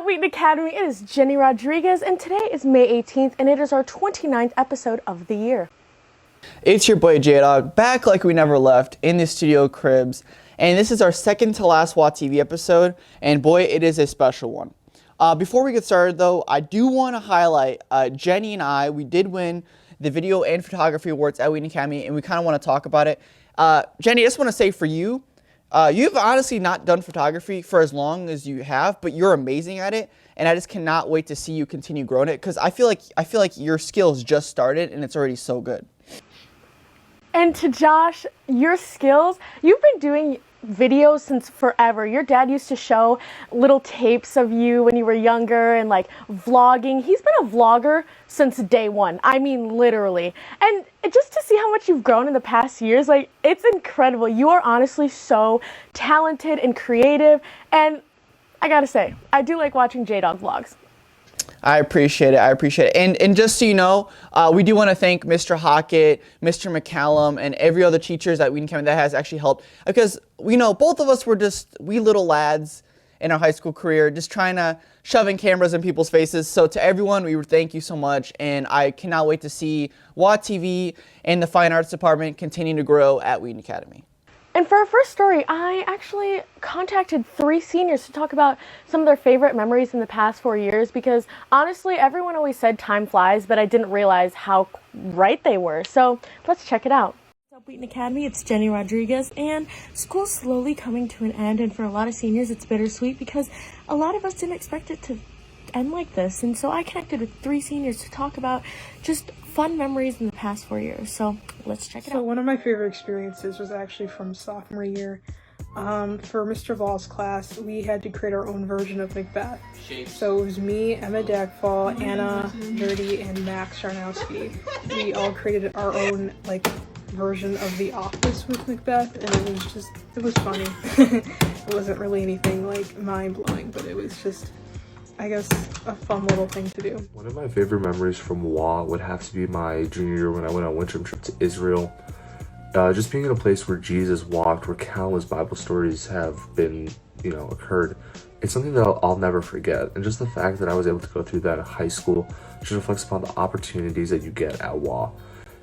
Wheaton Academy? It is Jenny Rodriguez, and today is May 18th, and it is our 29th episode of the year. It's your boy J-Dog, back like we never left in the studio cribs, and this is our second to last WAtv episode, and boy, it is a special one. Before we get started though, I do want to highlight Jenny and I, we did win the Video and Photography Awards at Wheaton Academy, and we kind of want to talk about it. Jenny, I just want to say for you, you've honestly not done photography for as long as you have, but you're amazing at it, and I just cannot wait to see you continue growing it, because I feel like your skills just started and it's already so good. And to Josh, your skills, you've been doing videos since forever. Your dad used to show little tapes of you when you were younger and like vlogging. He's been a vlogger since day one. I mean, literally. And just to see how much you've grown in the past years, like, it's incredible. You are honestly so talented and creative. And I gotta say, I do like watching J-Dog vlogs. I appreciate it. And just so you know, we do want to thank Mr. Hockett, Mr. McCallum, and every other teachers at Wheaton Academy that has actually helped. Because, you know, both of us were just wee little lads in our high school career, just trying to shoving cameras in people's faces. So to everyone, we would thank you so much. And I cannot wait to see WAtv and the Fine Arts Department continue to grow at Wheaton Academy. And for our first story, I actually contacted 3 seniors to talk about some of their favorite memories in the past 4 years, because honestly, everyone always said time flies, but I didn't realize how right they were. So let's check it out. What's up, Wheaton Academy? It's Jenny Rodriguez, and school's slowly coming to an end, and for a lot of seniors, it's bittersweet because a lot of us didn't expect it to end like this. And so I connected with 3 seniors to talk about just fun memories in the past 4 years. So let's check it out. So one of my favorite experiences was actually from sophomore year. For Mr. Vall's class, we had to create our own version of Macbeth. So it was me, Emma Dagfall, Anna Dirty, and Max Charnowski. We all created our own version of The Office with Macbeth, and it was funny. It wasn't really anything mind-blowing, but it was just, I guess, a fun little thing to do. One of my favorite memories from WA would have to be my junior year when I went on a winter trip to Israel. Just being in a place where Jesus walked, where countless Bible stories have been, occurred. It's something that I'll never forget. And just the fact that I was able to go through that in high school just reflects upon the opportunities that you get at WA.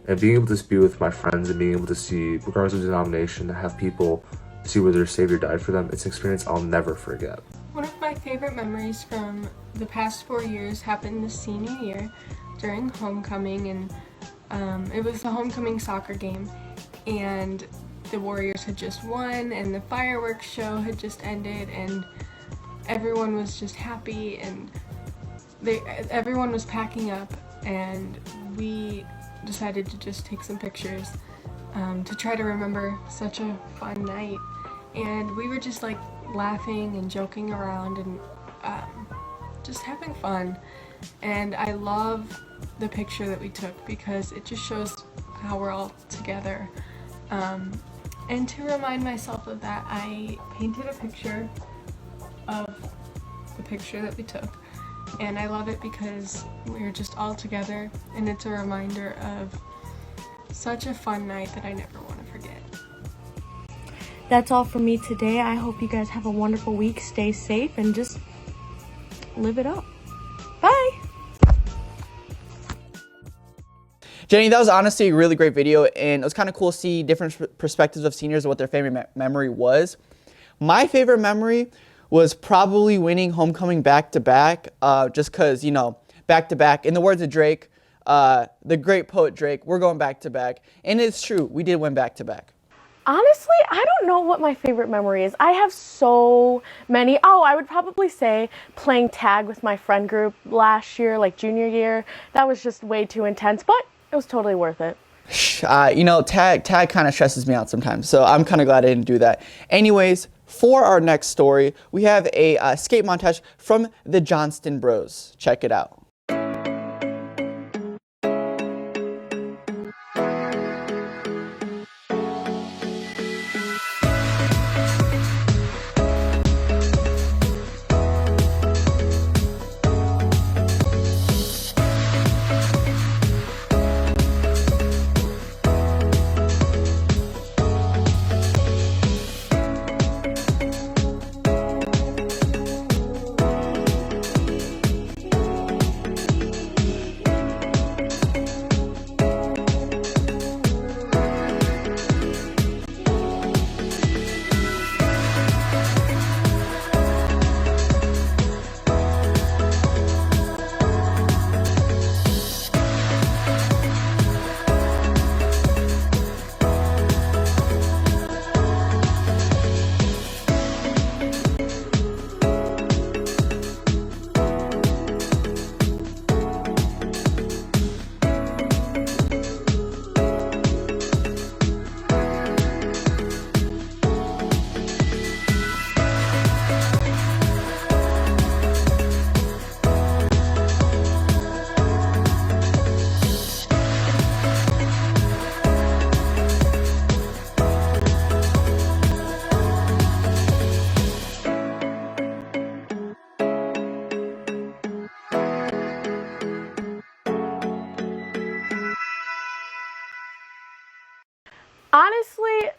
And being able to be with my friends and being able to see, regardless of denomination, to have people see where their Savior died for them, it's an experience I'll never forget. One of my favorite memories from the past 4 years happened this senior year during homecoming, and it was the homecoming soccer game, and the Warriors had just won, and the fireworks show had just ended, and everyone was just happy, and everyone was packing up, and we decided to just take some pictures to try to remember such a fun night. And we were just laughing and joking around and just having fun. And I love the picture that we took because it just shows how we're all together. And to remind myself of that, I painted a picture of the picture that we took. And I love it because we're just all together, and it's a reminder of such a fun night that I never want to forget. That's all from me today. I hope you guys have a wonderful week. Stay safe and just live it up. Bye. Jenny, that was honestly a really great video, and it was kind of cool to see different perspectives of seniors and what their favorite memory was. My favorite memory was probably winning homecoming back-to-back, just because, back-to-back. In the words of Drake, the great poet Drake, we're going back-to-back. And it's true, we did win back-to-back. Honestly, I don't know what my favorite memory is. I have so many. Oh, I would probably say playing tag with my friend group last year, junior year. That was just way too intense, but it was totally worth it. Tag kind of stresses me out sometimes, so I'm kind of glad I didn't do that. Anyways, for our next story, we have a skate montage from the Johnston Bros. Check it out.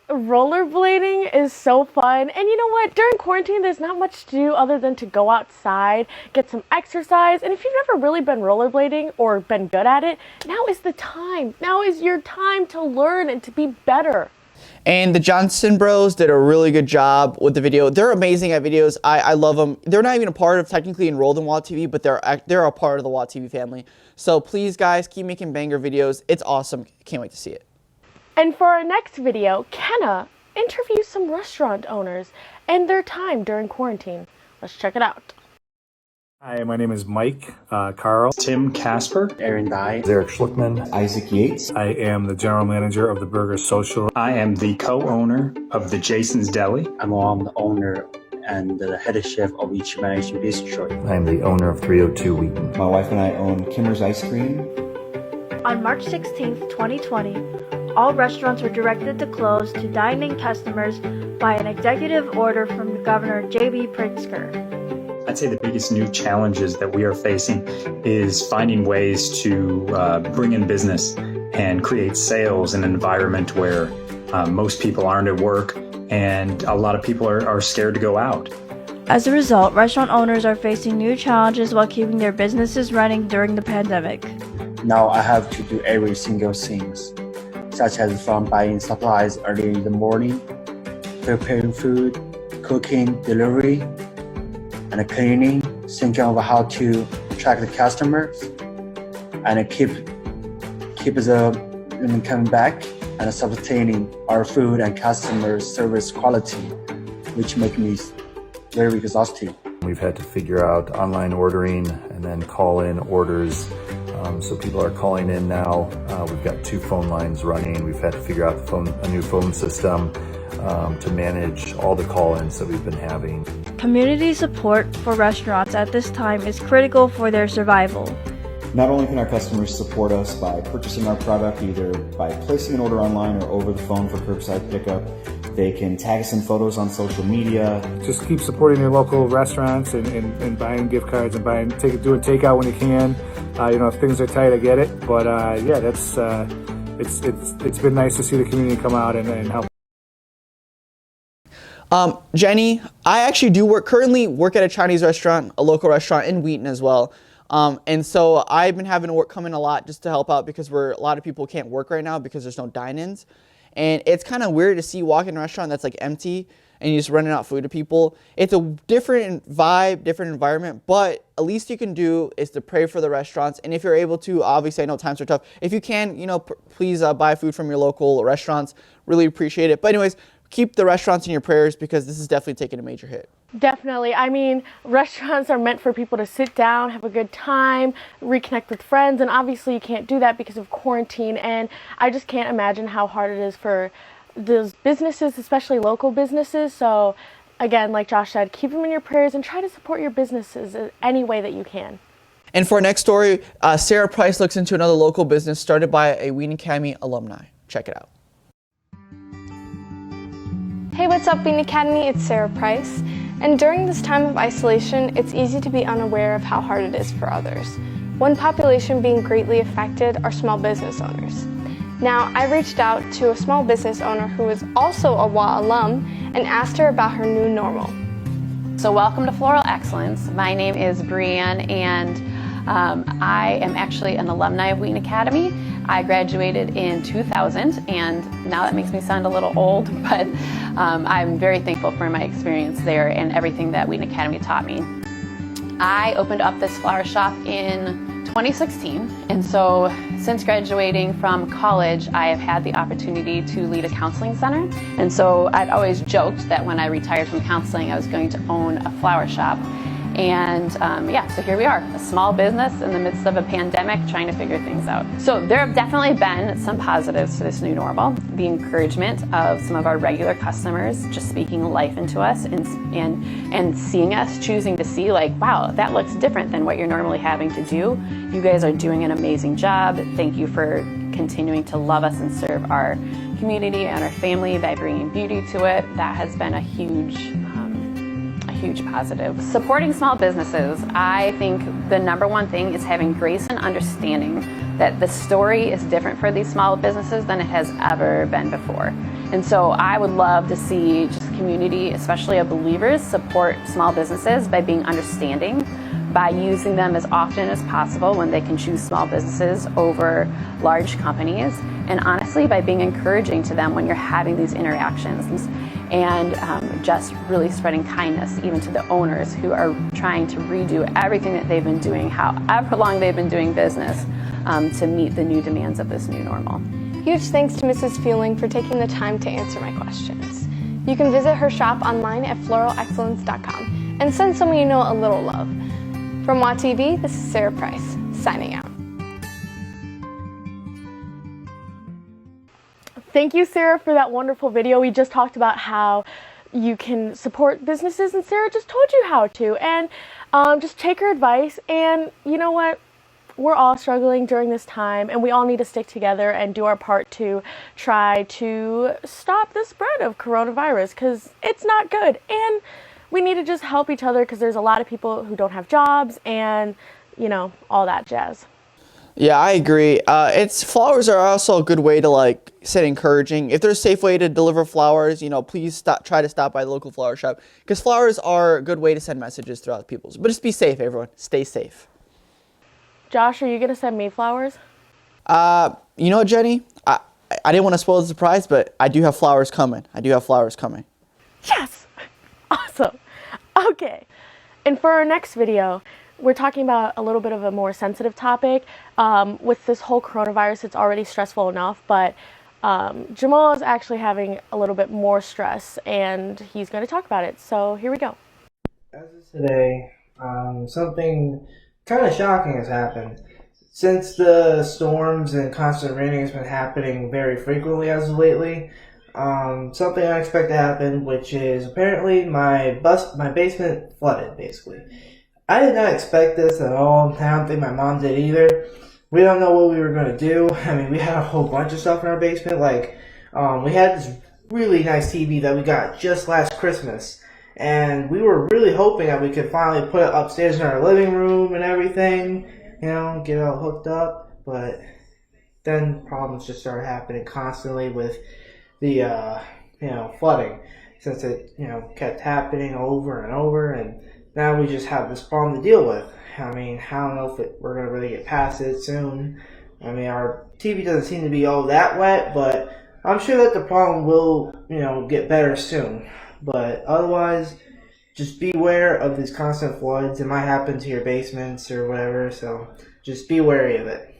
rollerblading is so fun. And you know what? During quarantine, there's not much to do other than to go outside, get some exercise. And if you've never really been rollerblading or been good at it, now is the time. Now is your time to learn and to be better. And the Johnson Bros did a really good job with the video. They're amazing at videos. I love them. They're not even a part of technically enrolled in WAtv, but they're a part of the WAtv family. So please, guys, keep making banger videos. It's awesome. Can't wait to see it. And for our next video, Kenna interviews some restaurant owners and their time during quarantine. Let's check it out. Hi, my name is Mike Carl. Tim Casper. Aaron Dye. Eric Schlickman. Isaac Yates. I am the general manager of the Burger Social. I am the co-owner of the Jason's Deli. I'm the owner and the head chef of Ichi Management Bistro. I am the owner of 302 Wheaton. My wife and I own Kimmer's Ice Cream. On March 16th, 2020, all restaurants were directed to close to dine-in customers by an executive order from Governor J.B. Pritzker. I'd say the biggest new challenges that we are facing is finding ways to bring in business and create sales in an environment where most people aren't at work and a lot of people are scared to go out. As a result, restaurant owners are facing new challenges while keeping their businesses running during the pandemic. Now I have to do every single thing, such as from buying supplies early in the morning, preparing food, cooking, delivery, and cleaning, thinking of how to track the customers, and keep them coming back, and sustaining our food and customer service quality, which make me very exhausted. We've had to figure out online ordering and then call in orders. So people are calling in now. We've got 2 phone lines running. We've had to figure out a new phone system to manage all the call-ins that we've been having. Community support for restaurants at this time is critical for their survival. Not only can our customers support us by purchasing our product either by placing an order online or over the phone for curbside pickup, they can tag us in photos on social media. Just keep supporting your local restaurants and buying gift cards and doing takeout when you can. If things are tight, I get it. But yeah, that's it's been nice to see the community come out and help. Jenny, I actually currently work at a Chinese restaurant, a local restaurant in Wheaton as well. And so I've been having to come in a lot just to help out because a lot of people can't work right now because there's no dine-ins. And it's kind of weird to see you walk in a restaurant that's like empty and you're just running out food to people. It's a different vibe, different environment, but at least you can do is to pray for the restaurants. And if you're able to, obviously I know times are tough. If you can, please buy food from your local restaurants. Really appreciate it. But anyways, keep the restaurants in your prayers because this is definitely taking a major hit. Definitely. I mean, restaurants are meant for people to sit down, have a good time, reconnect with friends, and obviously you can't do that because of quarantine, and I just can't imagine how hard it is for those businesses, especially local businesses. So again, like Josh said, keep them in your prayers and try to support your businesses in any way that you can. And for our next story, Sarah Price looks into another local business started by a Wheaton Academy alumni. Check it out. Hey, what's up, Breanne Academy? It's Sarah Price. And during this time of isolation, it's easy to be unaware of how hard it is for others. One population being greatly affected are small business owners. Now, I reached out to a small business owner who is also a WA alum and asked her about her new normal. So welcome to Floral Excellence. My name is Breanne, and I am actually an alumni of Wheaton Academy. I graduated in 2000, and now that makes me sound a little old, but I'm very thankful for my experience there and everything that Wheaton Academy taught me. I opened up this flower shop in 2016, and so since graduating from college, I have had the opportunity to lead a counseling center. And so I'd always joked that when I retired from counseling, I was going to own a flower shop. And so here we are, a small business in the midst of a pandemic trying to figure things out. So there have definitely been some positives to this new normal. The encouragement of some of our regular customers just speaking life into us and seeing us, choosing to see like, wow, that looks different than what you're normally having to do. You guys are doing an amazing job. Thank you for continuing to love us and serve our community and our family by bringing beauty to it. That has been a huge positive. Supporting small businesses, I think the number one thing is having grace and understanding that the story is different for these small businesses than it has ever been before. And so I would love to see just community, especially of believers, support small businesses by being understanding, by using them as often as possible when they can choose small businesses over large companies, and honestly by being encouraging to them when you're having these interactions, and just really spreading kindness even to the owners who are trying to redo everything that they've been doing, however long they've been doing business, to meet the new demands of this new normal. Huge thanks to Mrs. Fuelling for taking the time to answer my questions. You can visit her shop online at floralexcellence.com and send someone you know a little love. From WAtv, this is Sarah Price, signing out. Thank you, Sarah, for that wonderful video. We just talked about how you can support businesses, and Sarah just told you how to. And just take her advice, and you know what? We're all struggling during this time, and we all need to stick together and do our part to try to stop the spread of coronavirus, because it's not good. And we need to just help each other, because there's a lot of people who don't have jobs and, you know, all that jazz. Yeah, I agree. Flowers are also a good way to like set encouraging. If there's a safe way to deliver flowers, you know, please try to stop by the local flower shop, because flowers are a good way to send messages throughout people. But just be safe, everyone. Stay safe. Josh, are you going to send me flowers? You know what, Jenny? I didn't want to spoil the surprise, but I do have flowers coming. Yes! Awesome. Okay. And for our next video, we're talking about a little bit of a more sensitive topic. With this whole coronavirus, it's already stressful enough, but Jamal is actually having a little bit more stress, and he's going to talk about it. So here we go. As of today, something kind of shocking has happened. Since the storms and constant raining has been happening very frequently as of lately, something unexpected happened, which is apparently my basement flooded, basically. I did not expect this at all. I don't think my mom did either. We don't know what we were going to do. I mean, we had a whole bunch of stuff in our basement. Like, we had this really nice TV that we got just last Christmas. And we were really hoping that we could finally put it upstairs in our living room and everything, you know, get it all hooked up. But then problems just started happening constantly with the, flooding, since it, kept happening over and over. And now we just have this problem to deal with. I mean, I don't know if we're going to really get past it soon. I mean, our TV doesn't seem to be all that wet, but I'm sure that the problem will, get better soon. But otherwise, just beware of these constant floods. It might happen to your basements or whatever, so just be wary of it.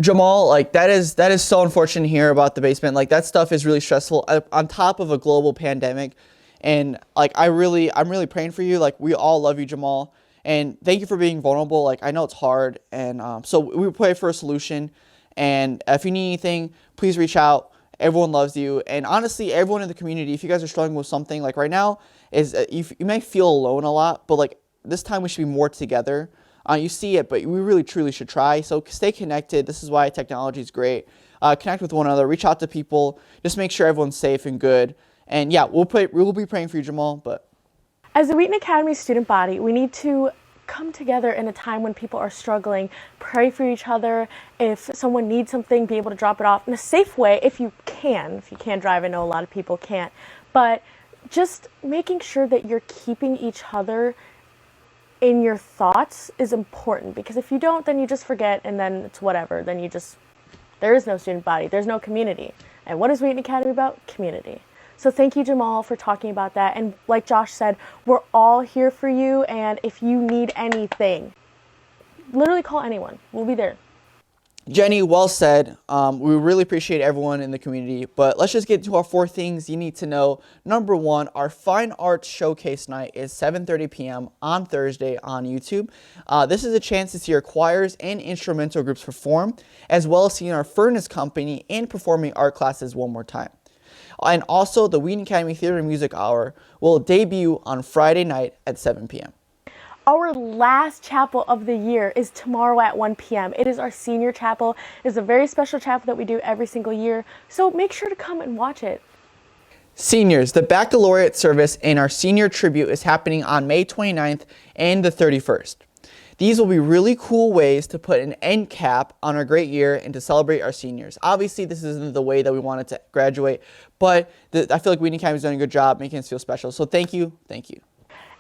Jamal, like that is so unfortunate to hear about the basement. Like that stuff is really stressful on top of a global pandemic. And like I'm really praying for you. Like we all love you, Jamal. And thank you for being vulnerable. Like I know it's hard, and so we pray for a solution. And if you need anything, please reach out. Everyone loves you, and honestly, everyone in the community, if you guys are struggling with something, like right now, you may feel alone a lot, but like this time we should be more together. You see it, but we really truly should try. So stay connected. This is why technology is great. Connect with one another. Reach out to people. Just make sure everyone's safe and good. And yeah, we'll be praying for you, Jamal. But as a Wheaton Academy student body, we need to come together in a time when people are struggling, pray for each other. If someone needs something, be able to drop it off in a safe way if you can. If you can't drive, I know a lot of people can't. But just making sure that you're keeping each other in your thoughts is important, because if you don't, then you just forget, and then it's whatever. Then there is no student body, there's no community. And what is Wheaton Academy about? Community. So thank you, Jamal, for talking about that. And like Josh said, we're all here for you. And if you need anything, literally call anyone. We'll be there. Jenny, well said. We really appreciate everyone in the community. But let's just get to our 4 things you need to know. Number 1, our Fine Arts Showcase Night is 7:30 p.m. on Thursday on YouTube. This is a chance to see our choirs and instrumental groups perform, as well as seeing our furnace company and performing art classes one more time. And also, the Wheaton Academy Theater and Music Hour will debut on Friday night at 7 p.m. Our last chapel of the year is tomorrow at 1 p.m. It is our senior chapel. It is a very special chapel that we do every single year, so make sure to come and watch it. Seniors, the baccalaureate service and our senior tribute is happening on May 29th and the 31st. These will be really cool ways to put an end cap on our great year and to celebrate our seniors. Obviously, this isn't the way that we wanted to graduate, but I feel like Wheaton Academy is doing a good job making us feel special. So thank you, thank you.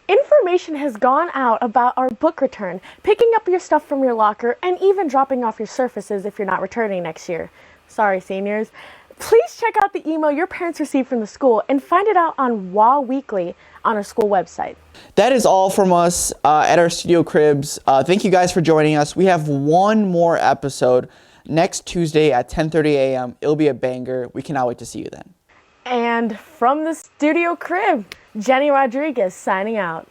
Information has gone out about our book return, picking up your stuff from your locker, and even dropping off your surfaces if you're not returning next year. Sorry, seniors. Please check out the email your parents received from the school and find it out on WA Weekly on our school website. That is all from us at our studio cribs. Thank you guys for joining us. We have one more episode next Tuesday at 10:30 a.m. It'll be a banger. We cannot wait to see you then. And from the studio crib, Jenny Rodriguez signing out.